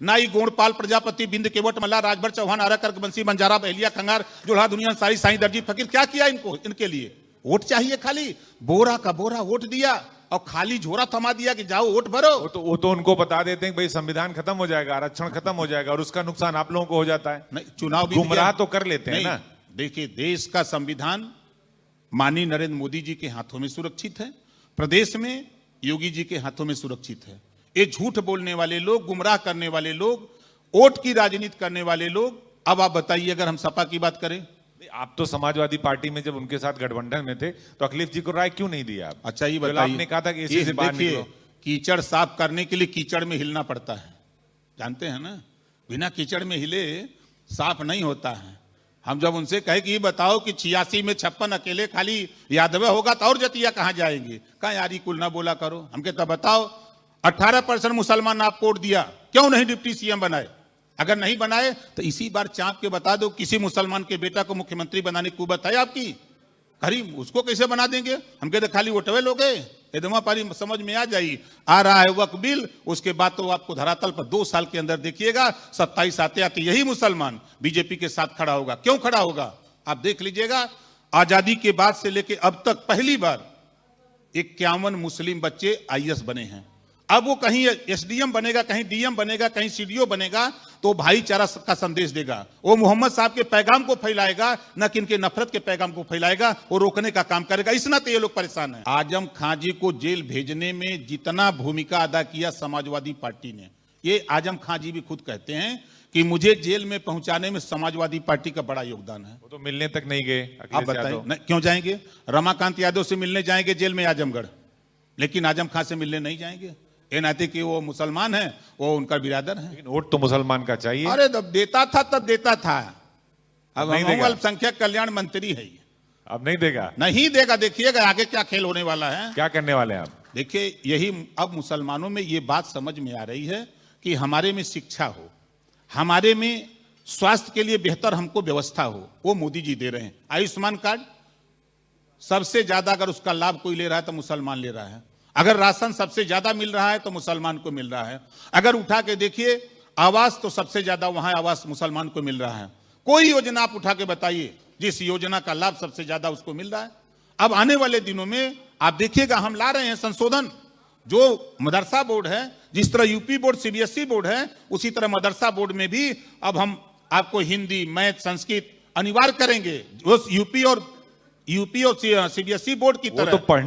ना ही गोंडपाल प्रजापति बिंद केवट मल्ला राजभर चौहान आरा कर्क बंसी बंजारा बहलिया खंगार जोड़ा दुनिया सारी साईं दर्जी फकीर क्या किया इनको, इनके लिए वोट चाहिए, खाली बोरा का बोरा वोट दिया और खाली झोरा थमा दिया कि जाओ वोट भरो। वो तो उनको बता देते हैं कि भाई संविधान खत्म हो जाएगा, आरक्षण खत्म हो जाएगा और उसका नुकसान आप लोगों को हो जाता है। नहीं, चुनाव भी गुमराह तो कर लेते हैं ना। देखिए, देश का संविधान माननीय नरेंद्र मोदी जी के हाथों में सुरक्षित है, प्रदेश में योगी जी के हाथों में सुरक्षित है। ये झूठ बोलने वाले लोग, गुमराह करने वाले लोग, वोट की राजनीति करने वाले लोग, अब आप बताइए अगर हम सपा की बात करें, आप तो समाजवादी पार्टी में जब उनके साथ गठबंधन में थे तो अखिलेश जी को राय क्यों नहीं दिया आप? अच्छा ये बताइए, आपने कहा था कि इसी से बाहर निकलो। कीचड़ साफ करने के लिए कीचड़ में हिलना पड़ता है, जानते हैं ना, बिना कीचड़ में हिले साफ नहीं होता है। हम जब उनसे कहे कि ये बताओ कि 86 में 56 अकेले खाली यादव होगा तो और जतिया कहां जाएंगे, कहा यार कुल ना बोला करो। हम कहते बताओ 18% मुसलमान आप वोट दिया, क्यों नहीं डिप्टी सीएम बनाए? अगर नहीं बनाए तो इसी बार चाप के बता दो किसी मुसलमान के बेटा को मुख्यमंत्री बनाने की कुवत है आपकी? करीब उसको कैसे बना देंगे? हम कहते खाली वोटवे लोगे, एकदम पारी समझ में आ जाइए। आ रहा है वक्फ बिल, उसके बाद तो आपको धरातल पर 2 साल के अंदर देखिएगा 27 आते आते यही मुसलमान बीजेपी के साथ खड़ा होगा। क्यों खड़ा होगा आप देख लीजिएगा। आजादी के बाद से लेके अब तक पहली बार 51 मुस्लिम बच्चे आईएएस बने हैं। अब वो कहीं एसडीएम बनेगा, कहीं डीएम बनेगा, कहीं सीडीओ बनेगा तो भाईचारा का संदेश देगा। वो मोहम्मद साहब के पैगाम को फैलाएगा, न कि इनके नफरत के पैगाम को फैलाएगा, वो रोकने का काम करेगा। इस नाते ये लोग परेशान हैं। आजम खां जी को जेल भेजने में जितना भूमिका अदा किया समाजवादी पार्टी ने, ये आजम खां जी भी खुद कहते हैं कि मुझे जेल में पहुंचाने में समाजवादी पार्टी का बड़ा योगदान है। वो तो मिलने तक नहीं गए। आप बताइए क्यों जाएंगे? रमाकांत यादव से मिलने जाएंगे जेल में आजमगढ़, लेकिन आजम खां से मिलने नहीं जाएंगे। ये नाते कि वो मुसलमान है, वो उनका बिरादर है। लेकिन वोट तो मुसलमान का चाहिए। अरे तब देता था, तब देता था। अब अल्पसंख्यक कल्याण मंत्री है, अब नहीं देगा। नहीं देगा। देखिएगा आगे क्या खेल होने वाला है, क्या करने वाले हैं आप? देखिए, यही अब मुसलमानों में ये बात समझ में आ रही है कि हमारे में शिक्षा हो, हमारे में स्वास्थ्य के लिए बेहतर हमको व्यवस्था हो, वो मोदी जी दे रहे हैं। आयुष्मान कार्ड सबसे ज्यादा अगर उसका लाभ कोई ले रहा है तो मुसलमान ले रहा है। अगर राशन सबसे ज्यादा मिल रहा है तो मुसलमान को मिल रहा है। अगर उठा के देखिए आवास, तो सबसे ज्यादा वहां आवास मुसलमान को मिल रहा है। कोई योजना आप उठा के बताइए जिस योजना का लाभ सबसे ज्यादा उसको मिल रहा है। अब आने वाले दिनों में आप देखिएगा हम ला रहे हैं संशोधन। जो मदरसा बोर्ड है, जिस तरह यूपी बोर्ड सीबीएसई बोर्ड है, उसी तरह मदरसा बोर्ड में भी अब हम आपको हिंदी, मैथ, संस्कृत अनिवार्य करेंगे, यूपी और सीबीएसई बोर्ड की तरह।